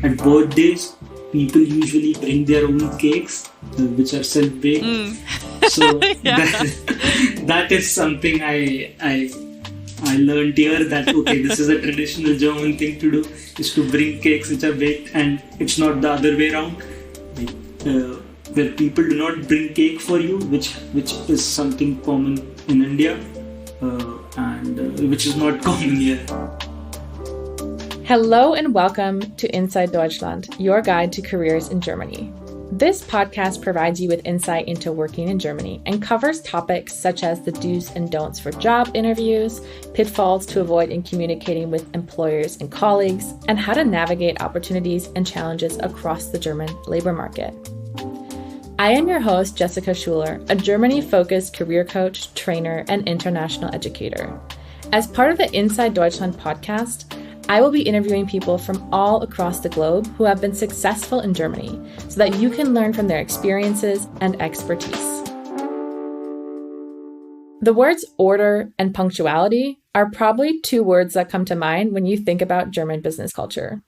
at birthdays, people usually bring their own cakes, which are self-baked. So that is something I learned here, that okay, this is a traditional German thing to do, is to bring cakes which are baked, and it's not the other way around. Where people do not bring cake for you, which is something common in India, and which is not common here. Hello and welcome to Inside Deutschland, your guide to careers in Germany. This podcast provides you with insight into working in Germany and covers topics such as the do's and don'ts for job interviews, pitfalls to avoid in communicating with employers and colleagues, and how to navigate opportunities and challenges across the German labor market. I am your host, Jessica Schuler, a Germany-focused career coach, trainer, and international educator. As part of the Inside Deutschland podcast, I will be interviewing people from all across the globe who have been successful in Germany so that you can learn from their experiences and expertise. The words order and punctuality are probably two words that come to mind when you think about German business culture.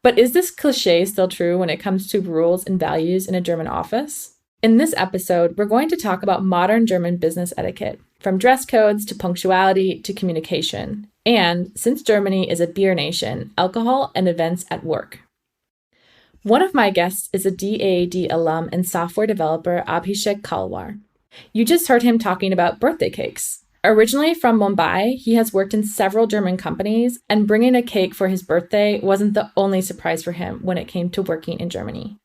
But is this cliché still true when it comes to rules and values in a German office? In this episode, we're going to talk about modern German business etiquette, from dress codes to punctuality to communication, and, since Germany is a beer nation, alcohol and events at work. One of my guests is a DAAD alum and software developer Abhishek Kalwar. You just heard him talking about birthday cakes. Originally from Mumbai, he has worked in several German companies, and bringing a cake for his birthday wasn't the only surprise for him when it came to working in Germany.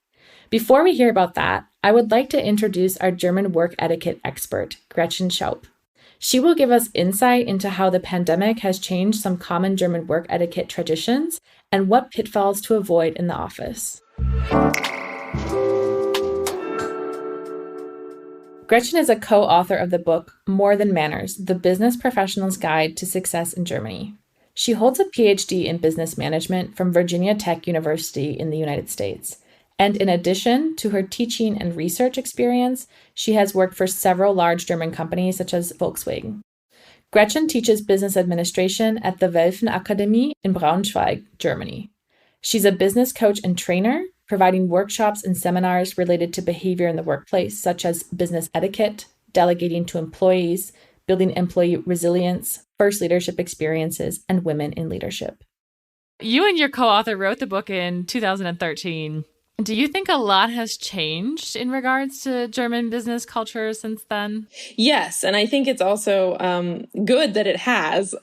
Before we hear about that, I would like to introduce our German work etiquette expert, Gretchen Schaup. She will give us insight into how the pandemic has changed some common German work etiquette traditions and what pitfalls to avoid in the office. Gretchen is a co-author of the book More Than Manners, The Business Professional's Guide to Success in Germany. She holds a PhD in business management from Virginia Tech University in the United States. And in addition to her teaching and research experience, she has worked for several large German companies such as Volkswagen. Gretchen teaches business administration at the Welfen Akademie in Braunschweig, Germany. She's a business coach and trainer, providing workshops and seminars related to behavior in the workplace, such as business etiquette, delegating to employees, building employee resilience, first leadership experiences, and women in leadership. You and your co-author wrote the book in 2013. Do you think a lot has changed in regards to German business culture since then? Yes, and I think it's also good that it has.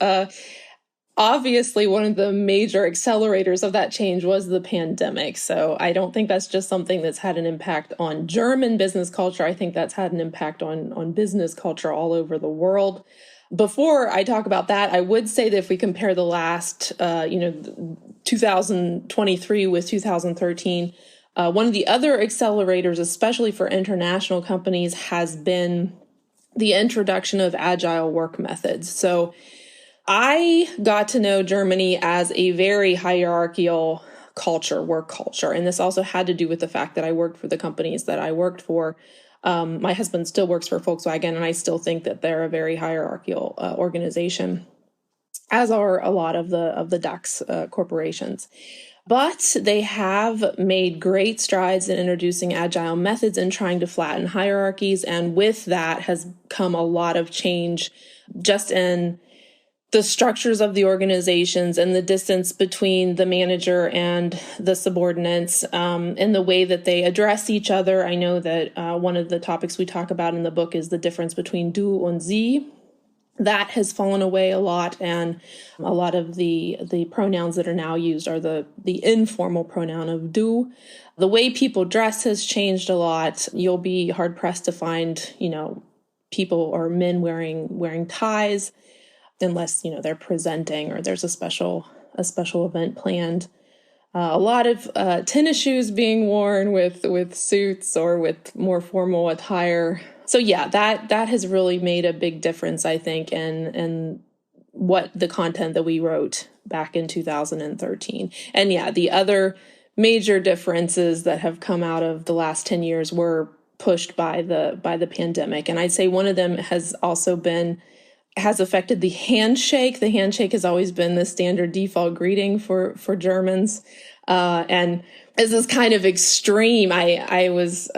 Obviously, one of the major accelerators of that change was the pandemic. So I don't think that's just something that's had an impact on German business culture. I think that's had an impact on business culture all over the world. Before I talk about that, I would say that if we compare the last, 2023 with 2013, one of the other accelerators, especially for international companies, has been the introduction of agile work methods. So I got to know Germany as a very hierarchical work culture. And this also had to do with the fact that I worked for the companies that I worked for. My husband still works for Volkswagen, and I still think that they're a very hierarchical organization, as are a lot of the DAX corporations. But they have made great strides in introducing agile methods and trying to flatten hierarchies. And with that has come a lot of change just in the structures of the organizations and the distance between the manager and the subordinates, in the way that they address each other. I know that one of the topics we talk about in the book is the difference between du and sie. That has fallen away a lot, and a lot of the pronouns that are now used are the informal pronoun of du. The way people dress has changed a lot. You'll be hard pressed to find, people or men wearing ties, unless they're presenting or there's a special event planned. A lot of tennis shoes being worn with suits or with more formal attire. So yeah, that has really made a big difference, I think, in what the content that we wrote back in 2013. And yeah, the other major differences that have come out of the last 10 years were pushed by the pandemic. And I'd say one of them has affected the handshake. The handshake has always been the standard default greeting for Germans. And this is kind of extreme. I was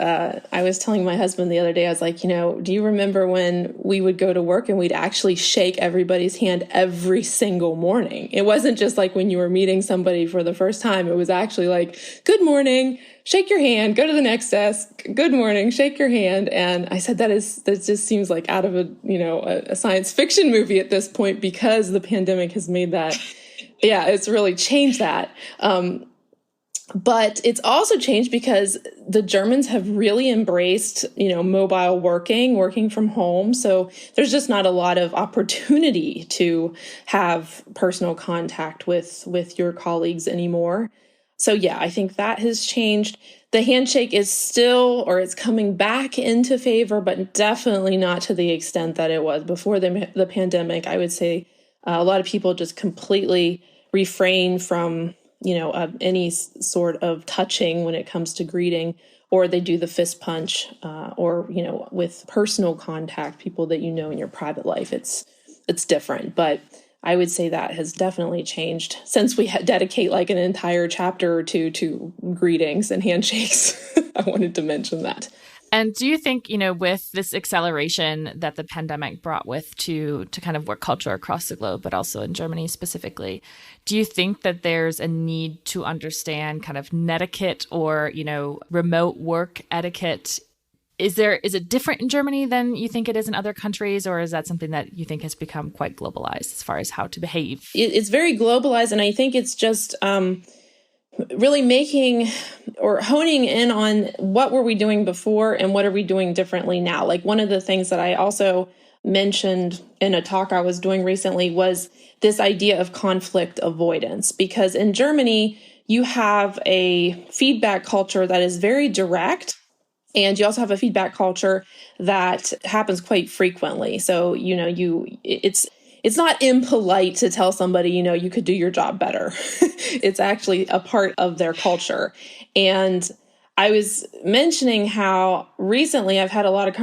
telling my husband the other day, I was like, do you remember when we would go to work and we'd actually shake everybody's hand every single morning? It wasn't just like when you were meeting somebody for the first time. It was actually like, good morning, shake your hand, go to the next desk, good morning, shake your hand. And I said, that just seems like out of a science fiction movie at this point, because the pandemic has made that, it's really changed that. But it's also changed because the Germans have really embraced, mobile working from home. So there's just not a lot of opportunity to have personal contact with your colleagues anymore. So yeah, I think that has changed. The handshake is still, or it's coming back into favor, but definitely not to the extent that it was before the pandemic. I would say a lot of people just completely refrain from any sort of touching when it comes to greeting, or they do the fist punch, or, with personal contact, people that in your private life, it's different. But I would say that has definitely changed since we dedicate like an entire chapter or two to greetings and handshakes. I wanted to mention that. And do you think, with this acceleration that the pandemic brought with to kind of work culture across the globe, but also in Germany specifically, do you think that there's a need to understand kind of netiquette or, remote work etiquette? Is it different in Germany than you think it is in other countries, or is that something that you think has become quite globalized as far as how to behave? It's very globalized, and I think it's just really making or honing in on what were we doing before and what are we doing differently now. Like one of the things that I also mentioned in a talk I was doing recently was this idea of conflict avoidance, because in Germany, you have a feedback culture that is very direct. And you also have a feedback culture that happens quite frequently. So, it's not impolite to tell somebody, you could do your job better. It's actually a part of their culture. And I was mentioning how recently I've had a lot of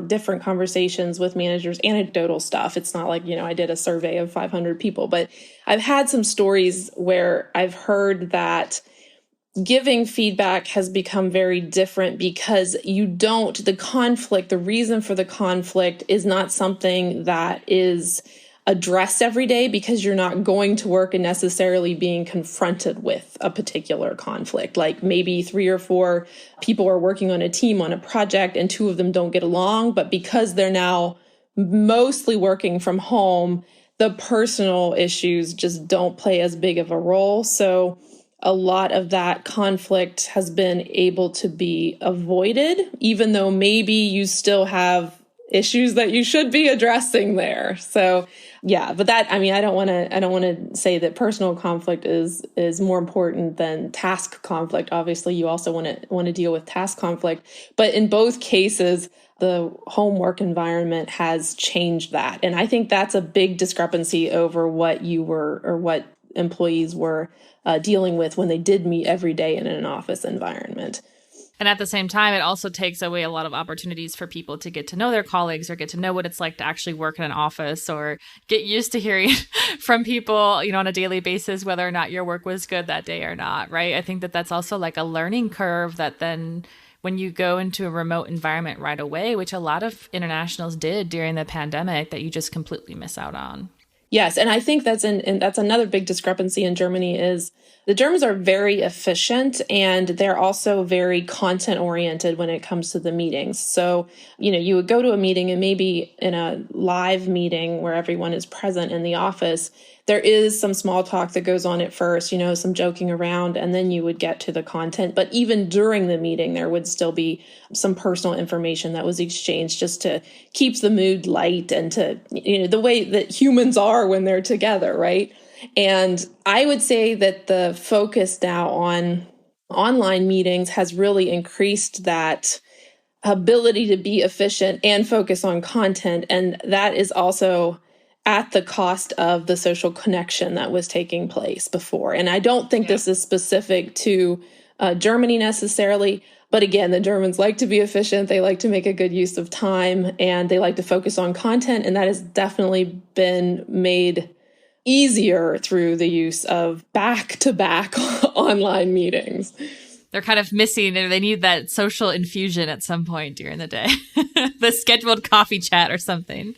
different conversations with managers, anecdotal stuff. It's not like, I did a survey of 500 people, but I've had some stories where I've heard that giving feedback has become very different because the reason for the conflict is not something that is addressed every day, because you're not going to work and necessarily being confronted with a particular conflict. Like maybe 3 or 4 people are working on a team on a project and 2 of them don't get along, but because they're now mostly working from home, the personal issues just don't play as big of a role. So a lot of that conflict has been able to be avoided, even though maybe you still have issues that you should be addressing there. So yeah, but that, I don't want to say that personal conflict is more important than task conflict. Obviously, you also want to deal with task conflict, but in both cases, the home work environment has changed that. And I think that's a big discrepancy over what employees were dealing with when they did meet every day in an office environment. And at the same time, it also takes away a lot of opportunities for people to get to know their colleagues or get to know what it's like to actually work in an office, or get used to hearing from people, on a daily basis, whether or not your work was good that day or not, right? I think that that's also like a learning curve that then when you go into a remote environment right away, which a lot of internationals did during the pandemic, that you just completely miss out on. Yes, and I think that's another big discrepancy in Germany is the Germans are very efficient, and they're also very content oriented when it comes to the meetings. So, you would go to a meeting, and maybe in a live meeting where everyone is present in the office, there is some small talk that goes on at first, some joking around, and then you would get to the content. But even during the meeting, there would still be some personal information that was exchanged just to keep the mood light and to, the way that humans are when they're together, right? And I would say that the focus now on online meetings has really increased that ability to be efficient and focus on content. And that is also at the cost of the social connection that was taking place before. And I don't think this is specific to Germany necessarily. But again, the Germans like to be efficient. They like to make a good use of time, and they like to focus on content. And that has definitely been made easier through the use of back-to-back online meetings. They're kind of missing, or they need that social infusion at some point during the day, the scheduled coffee chat or something.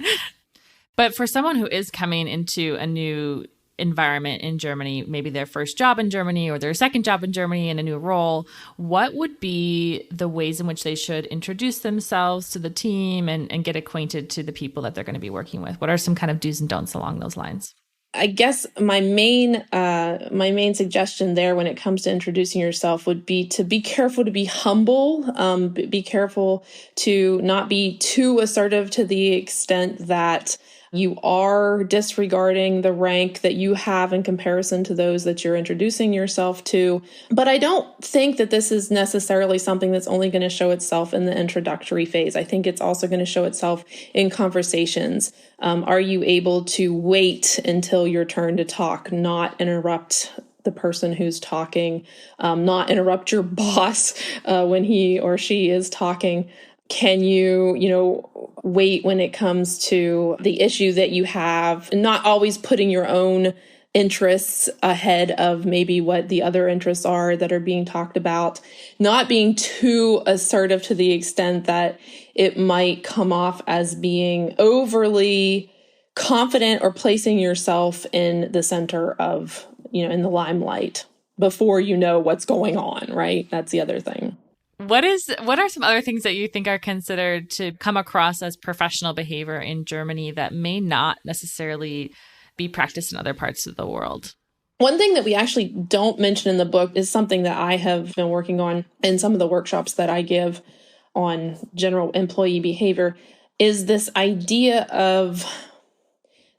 But for someone who is coming into a new environment in Germany, maybe their first job in Germany or their second job in Germany in a new role, what would be the ways in which they should introduce themselves to the team and get acquainted to the people that they're going to be working with? What are some kind of do's and don'ts along those lines? I guess my main suggestion there when it comes to introducing yourself would be to be careful to be humble, be careful to not be too assertive to the extent that you are disregarding the rank that you have in comparison to those that you're introducing yourself to. But I don't think that this is necessarily something that's only going to show itself in the introductory phase. I think it's also going to show itself in conversations. Are you able to wait until your turn to talk, not interrupt the person who's talking, not interrupt your boss when he or she is talking? Can you wait when it comes to the issue that you have, and not always putting your own interests ahead of maybe what the other interests are that are being talked about, not being too assertive to the extent that it might come off as being overly confident or placing yourself in the center of, in the limelight before you know what's going on, right? That's the other thing. What are some other things that you think are considered to come across as professional behavior in Germany that may not necessarily be practiced in other parts of the world? One thing that we actually don't mention in the book is something that I have been working on in some of the workshops that I give on general employee behavior, is this idea of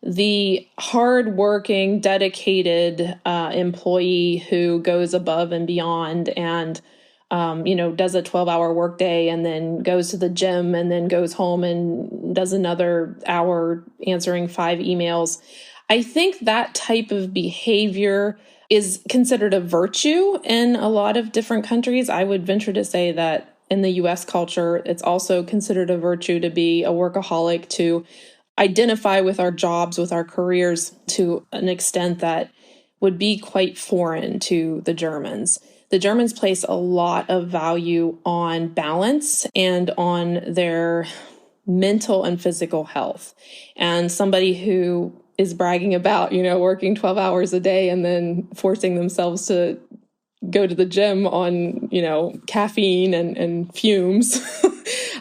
the hardworking, dedicated employee who goes above and beyond and does a 12-hour workday and then goes to the gym and then goes home and does another hour answering 5 emails. I think that type of behavior is considered a virtue in a lot of different countries. I would venture to say that in the US culture, it's also considered a virtue to be a workaholic, to identify with our jobs, with our careers to an extent that would be quite foreign to the Germans. The Germans place a lot of value on balance and on their mental and physical health. And somebody who is bragging about, working 12 hours a day and then forcing themselves to go to the gym on, caffeine and fumes,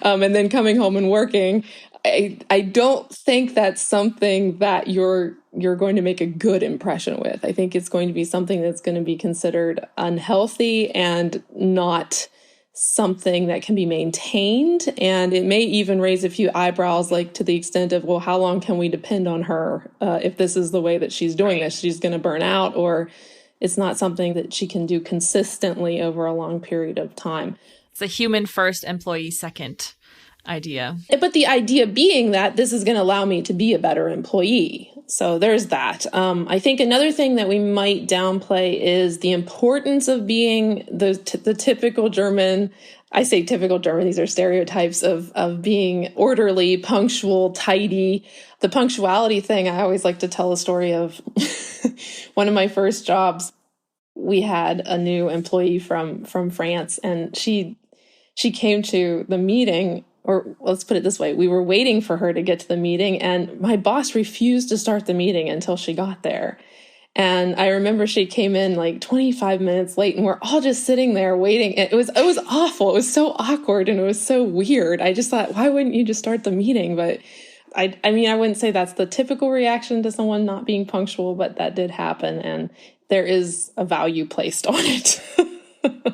and then coming home and working, I don't think that's something that you're going to make a good impression with. I think it's going to be something that's going to be considered unhealthy and not something that can be maintained. And it may even raise a few eyebrows, like to the extent of, well, how long can we depend on her if this is the way that she's doing this? She's going to burn out, or it's not something that she can do consistently over a long period of time. It's a human first, employee second idea. But the idea being that this is going to allow me to be a better employee. So there's that. I think another thing that we might downplay is the importance of being the typical German. I say typical German, these are stereotypes of being orderly, punctual, tidy. The punctuality thing, I always like to tell a story of one of my first jobs. We had a new employee from France, and she came to the meeting. Or let's put it this way, we were waiting for her to get to the meeting, and my boss refused to start the meeting until she got there. And I remember she came in like 25 minutes late, and we're all just sitting there waiting. It was awful. It was so awkward, and it was so weird. I just thought, why wouldn't you just start the meeting? But I wouldn't say that's the typical reaction to someone not being punctual, but that did happen, and there is a value placed on it.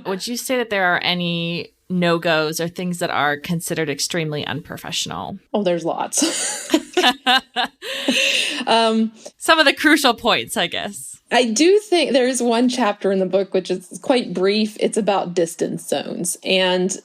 Would you say that there are any no-goes or things that are considered extremely unprofessional? Oh, there's lots. Some of the crucial points, I guess. I do think there's one chapter in the book which is quite brief. It's about distance zones. And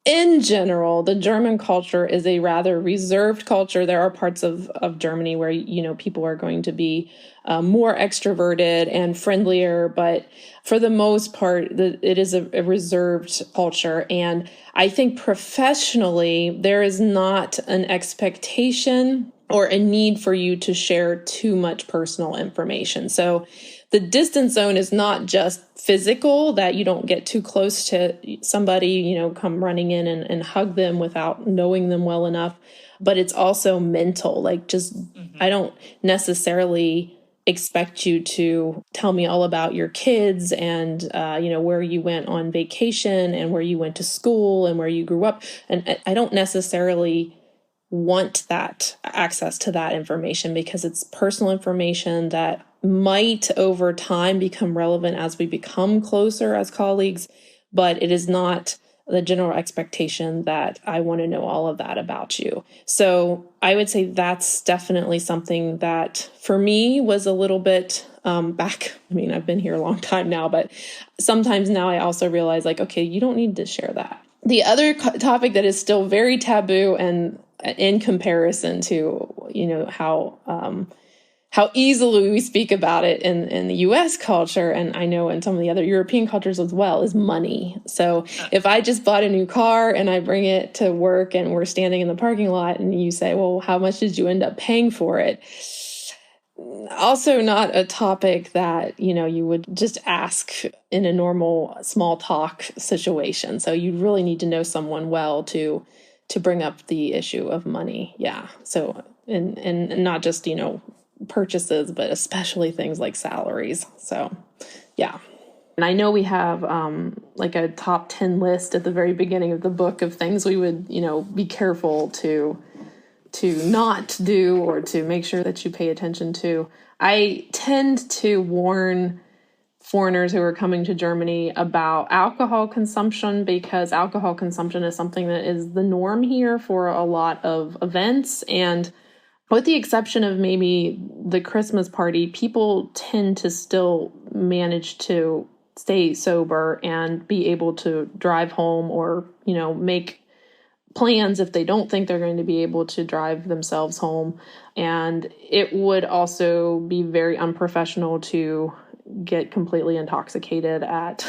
in general, the German culture is a rather reserved culture. There are parts of Germany where, people are going to be more extroverted and friendlier, but for the most part, it is a reserved culture. And I think professionally, there is not an expectation or a need for you to share too much personal information. So the distance zone is not just physical, that you don't get too close to somebody, come running in and hug them without knowing them well enough, but it's also mental. Like just, I don't necessarily expect you to tell me all about your kids and, where you went on vacation and where you went to school and where you grew up. And I don't necessarily want that access to that information, because it's personal information that might over time become relevant as we become closer as colleagues, but it is not the general expectation that I want to know all of that about you. So I would say that's definitely something that for me was a little bit back. I mean, I've been here a long time now, but sometimes now I also realize like, okay, you don't need to share that. The other topic that is still very taboo, and in comparison to, how easily we speak about it in the US culture, and I know in some of the other European cultures as well, is money. So if I just bought a new car and I bring it to work and we're standing in the parking lot and you say, well, how much did you end up paying for it? Also not a topic that, you would just ask in a normal small talk situation. So you really need to know someone well to bring up the issue of money. Yeah. So, and not just, purchases, but especially things like salaries. So, yeah. And I know we have like a top 10 list at the very beginning of the book of things we would, be careful to not do or to make sure that you pay attention to. I tend to warn foreigners who are coming to Germany about alcohol consumption, because alcohol consumption is something that is the norm here for a lot of events. And with the exception of maybe the Christmas party, people tend to still manage to stay sober and be able to drive home or, make plans if they don't think they're going to be able to drive themselves home. And it would also be very unprofessional to get completely intoxicated at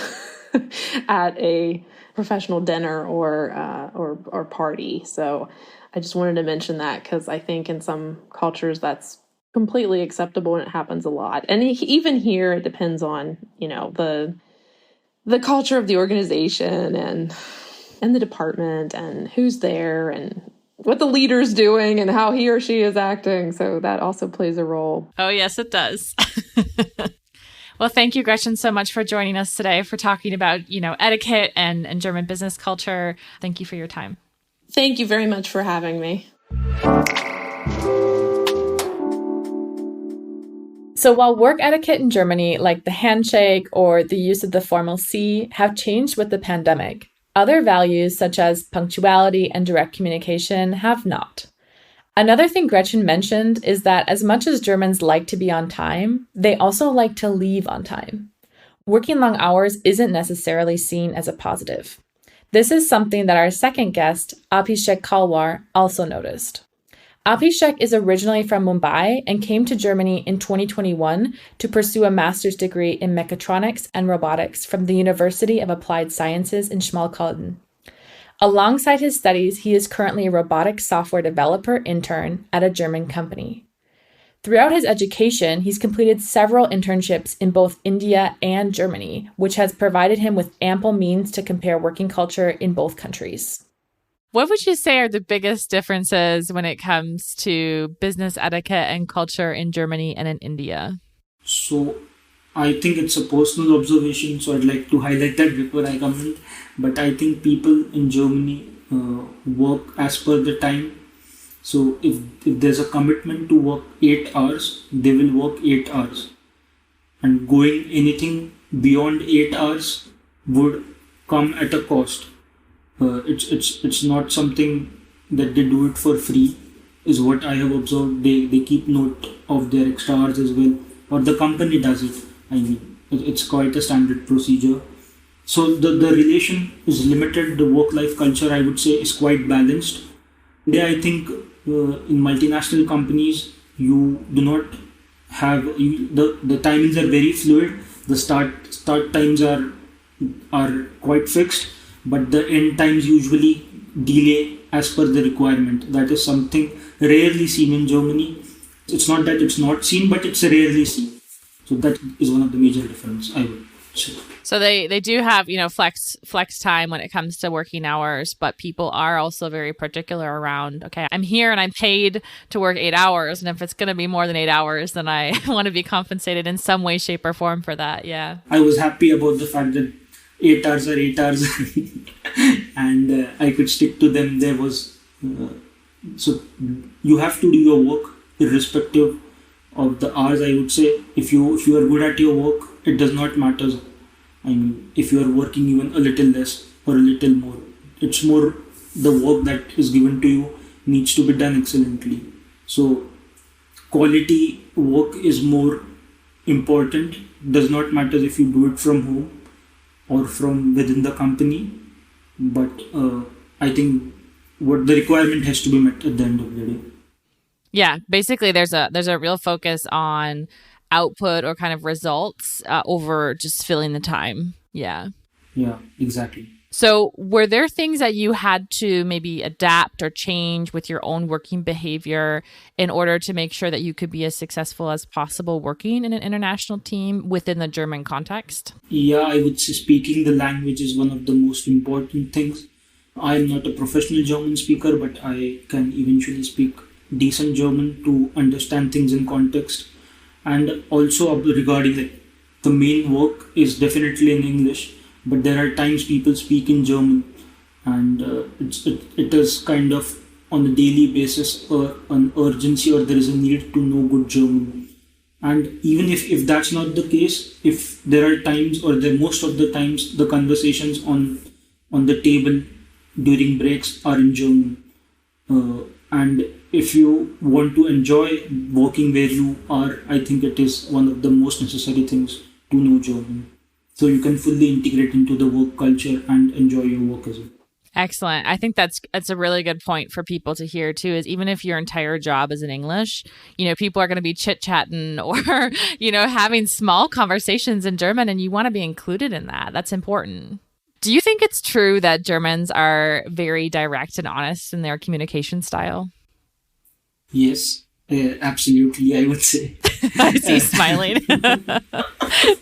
at a professional dinner or party. So I just wanted to mention that, because I think in some cultures that's completely acceptable and it happens a lot. And even here, it depends on, the culture of the organization and the department and who's there and what the leader's doing and how he or she is acting. So that also plays a role. Oh, yes, it does. Well, thank you, Gretchen, so much for joining us today, for talking about, etiquette and German business culture. Thank you for your time. Thank you very much for having me. So while work etiquette in Germany, like the handshake or the use of the formal Sie, have changed with the pandemic, other values such as punctuality and direct communication have not. Another thing Gretchen mentioned is that as much as Germans like to be on time, they also like to leave on time. Working long hours isn't necessarily seen as a positive. This is something that our second guest, Abhishek Kalwar, also noticed. Abhishek is originally from Mumbai and came to Germany in 2021 to pursue a master's degree in mechatronics and robotics from the University of Applied Sciences in Schmalkalden. Alongside his studies, he is currently a robotics software developer intern at a German company. Throughout his education, he's completed several internships in both India and Germany, which has provided him with ample means to compare working culture in both countries. What would you say are the biggest differences when it comes to business etiquette and culture in Germany and in India? So I think it's a personal observation, so I'd like to highlight that before I comment. But I think people in Germany work as per the time. So if there's a commitment to work 8 hours, they will work 8 hours. And going anything beyond 8 hours would come at a cost. It's not something that they do it for free, is what I have observed. They keep note of their extra hours as well, or the company does it. I mean, it's quite a standard procedure. So the relation is limited. The work-life culture, I would say, is quite balanced. I think in multinational companies, you do not have the timings are very fluid. The start times are quite fixed, but the end times usually delay as per the requirement. That is something rarely seen in Germany. It's not that it's not seen, but it's rarely seen. So that is one of the major differences, I would say. So they do have, flex time when it comes to working hours, but people are also very particular around, okay, I'm here and I'm paid to work 8 hours. And if it's going to be more than 8 hours, then I want to be compensated in some way, shape, or form for that. Yeah. I was happy about the fact that 8 hours are 8 hours and I could stick to them. There was, so you have to do your work irrespective of the hours, I would say. If you are good at your work, it does not matter. I mean, if you are working even a little less or a little more, it's more the work that is given to you needs to be done excellently. So quality work is more important. Does not matter if you do it from home or from within the company, but I think what the requirement has to be met at the end of the day. Yeah, basically there's a real focus on output or kind of results over just filling the time. Yeah. Yeah, exactly. So were there things that you had to maybe adapt or change with your own working behavior in order to make sure that you could be as successful as possible working in an international team within the German context? Yeah, I would say speaking the language is one of the most important things. I am not a professional German speaker, but I can eventually speak decent German to understand things in context. And also regarding the main work is definitely in English, but there are times people speak in German, and it is kind of on a daily basis an urgency, or there is a need to know good German. And even if that's not the case, if there are times, or most of the times, the conversations on the table during breaks are in German. And if you want to enjoy working where you are, I think it is one of the most necessary things to know German, so you can fully integrate into the work culture and enjoy your work as well. Excellent. I think that's a really good point for people to hear too, is even if your entire job is in English, people are going to be chit-chatting or, having small conversations in German, and you want to be included in that. That's important. Do you think it's true that Germans are very direct and honest in their communication style? Yes, absolutely, I would say. I see smiling.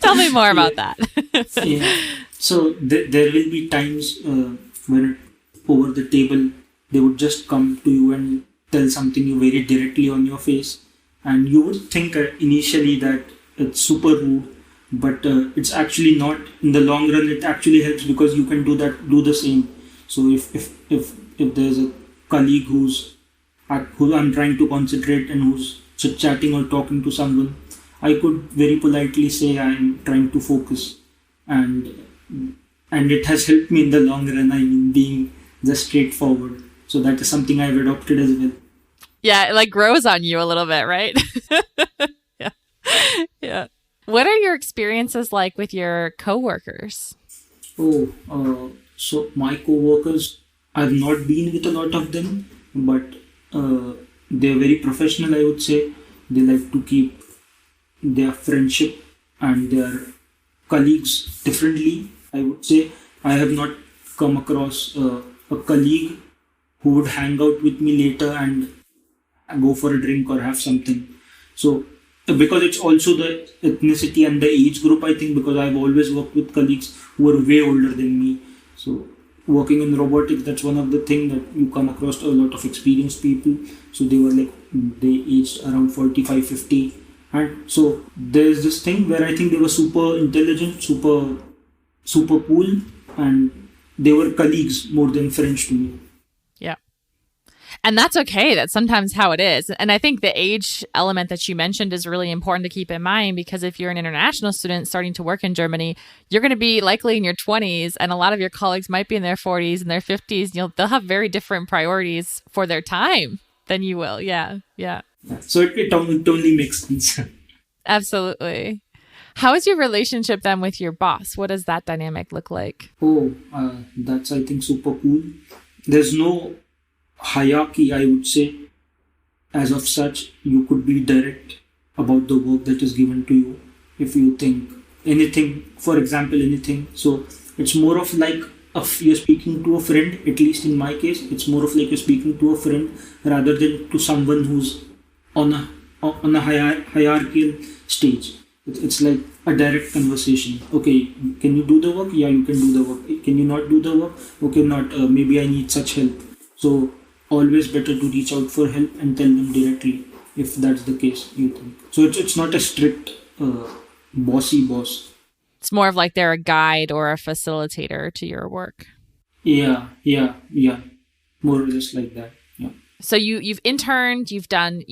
Tell me more about that. Yeah. So there will be times when over the table they would just come to you and tell something you very directly on your face, and you would think initially that it's super rude, but it's actually not. In the long run, it actually helps, because you can do the same. So if there's a colleague who I'm trying to concentrate and who's chit-chatting or talking to someone, I could very politely say I'm trying to focus, and it has helped me in the long run. I mean, being just straightforward. So that is something I've adopted as well. Yeah, it grows on you a little bit, right? Yeah. Yeah. What are your experiences like with your coworkers? So my coworkers, I've not been with a lot of them, but they're very professional, I would say. They like to keep their friendship and their colleagues differently, I would say. I have not come across a colleague who would hang out with me later and go for a drink or have something. So because it's also the ethnicity and the age group, I think, because I've always worked with colleagues who are way older than me. So working in robotics, that's one of the things that you come across a lot of experienced people. So they aged around 45, 50. And so there's this thing where I think they were super intelligent, super cool, and they were colleagues more than friends to me. Yeah. And that's okay. That's sometimes how it is. And I think the age element that you mentioned is really important to keep in mind, because if you're an international student starting to work in Germany, you're going to be likely in your 20s, and a lot of your colleagues might be in their 40s and their 50s. They'll have very different priorities for their time than you will. Yeah. Yeah. So it only makes sense. Absolutely. How is your relationship then with your boss? What does that dynamic look like? That's, I think, super cool. There's no hierarchy, I would say. As of such, you could be direct about the work that is given to you. If you think anything, for example, anything. So it's more of like you're speaking to a friend. At least in my case, it's more of like you're speaking to a friend rather than to someone who's on a hierarchical stage. It's like a direct conversation. Okay, can you do the work? Yeah, you can do the work. Can you not do the work? Okay, not. Maybe I need such help. So always better to reach out for help and tell them directly if that's the case. You think so? It's not a strict bossy boss. It's more of like they're a guide or a facilitator to your work. Yeah. More or less like that. Yeah. So you've interned, you've done,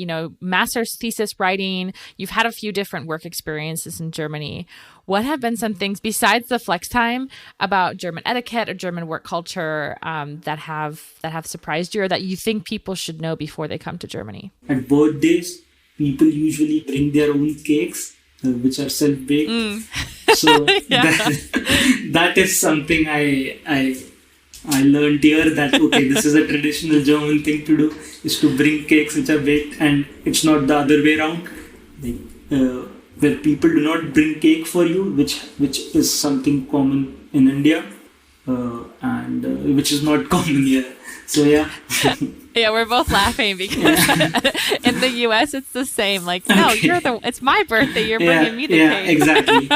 master's thesis writing, you've had a few different work experiences in Germany. What have been some things besides the flex time about German etiquette or German work culture that have surprised you or that you think people should know before they come to Germany? At birthdays, people usually bring their own cakes, which are self-baked. So that is something I learned here, that okay, this is a traditional German thing to do, is to bring cakes which are baked, and it's not the other way around. Where people do not bring cake for you, which is something common in India, and which is not common here. So yeah. Yeah, we're both laughing because in the US it's the same. Like, no, okay. It's my birthday. You're bringing me the cake. Yeah, exactly.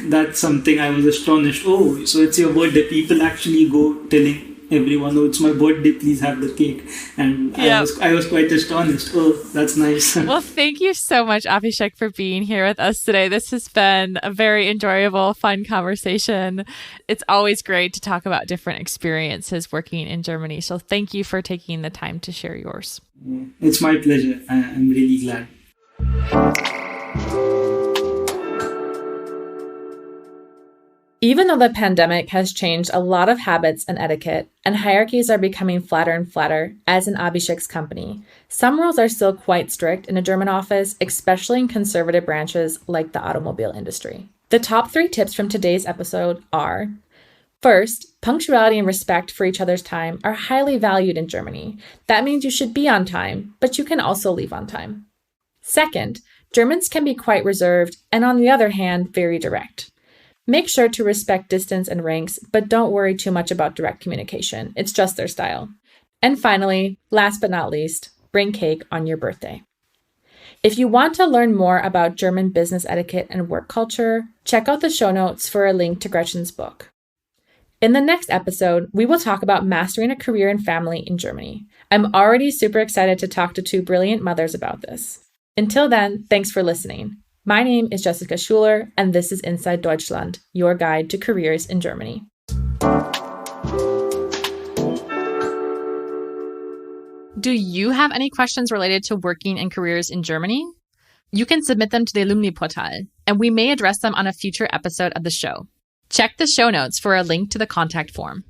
That's something I was astonished. Oh, so it's your birthday. People actually go telling everyone, oh, it's my birthday, please have the cake. And I was quite astonished. Oh, that's nice. Well, thank you so much, Abhishek, for being here with us today. This has been a very enjoyable, fun conversation. It's always great to talk about different experiences working in Germany. So thank you for taking the time to share yours. It's my pleasure. I'm really glad. Even though the pandemic has changed a lot of habits and etiquette, and hierarchies are becoming flatter and flatter, as in Abhishek's company, some rules are still quite strict in a German office, especially in conservative branches like the automobile industry. The top 3 tips from today's episode are: first, punctuality and respect for each other's time are highly valued in Germany. That means you should be on time, but you can also leave on time. Second, Germans can be quite reserved and, on the other hand, very direct. Make sure to respect distance and ranks, but don't worry too much about direct communication. It's just their style. And finally, last but not least, bring cake on your birthday. If you want to learn more about German business etiquette and work culture, check out the show notes for a link to Gretchen's book. In the next episode, we will talk about mastering a career and family in Germany. I'm already super excited to talk to 2 brilliant mothers about this. Until then, thanks for listening. My name is Jessica Schuler, and this is Inside Deutschland, your guide to careers in Germany. Do you have any questions related to working and careers in Germany? You can submit them to the Alumni Portal, and we may address them on a future episode of the show. Check the show notes for a link to the contact form.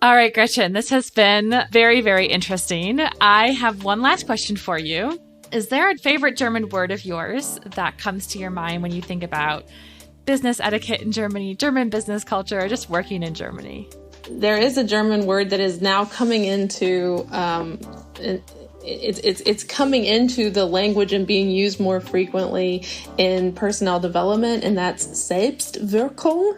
All right, Gretchen, this has been very, very interesting. I have one last question for you. Is there a favorite German word of yours that comes to your mind when you think about business etiquette in Germany, German business culture, or just working in Germany? There is a German word that is now coming into it's coming into the language and being used more frequently in personnel development, and that's Selbstwirkung.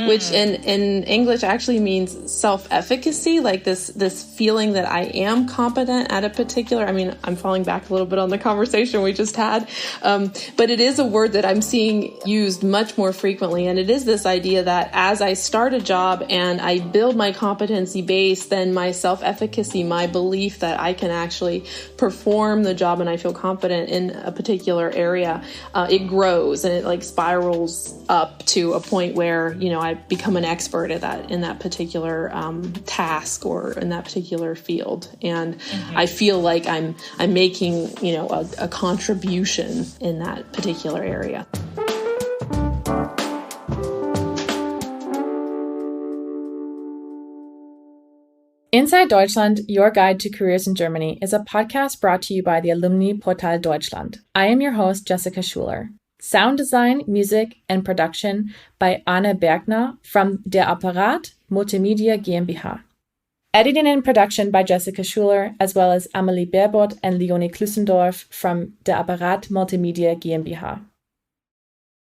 Which in English actually means self-efficacy, like this feeling that I am competent at a particular, I'm falling back a little bit on the conversation we just had, but it is a word that I'm seeing used much more frequently. And it is this idea that as I start a job and I build my competency base, then my self-efficacy, my belief that I can actually perform the job and I feel confident in a particular area, it grows and it like spirals up to a point where I become an expert at that in that particular task or in that particular field, and I feel like I'm making a contribution in that particular area. Inside Deutschland, Your Guide to Careers in Germany is a podcast brought to you by the Alumni Portal Deutschland. I am your host, Jessica Schuler. Sound design, music, and production by Anne Bergner from Der Apparat Multimedia GmbH. Editing and production by Jessica Schuler, as well as Amelie Berbot and Leonie Klüssendorf from Der Apparat Multimedia GmbH.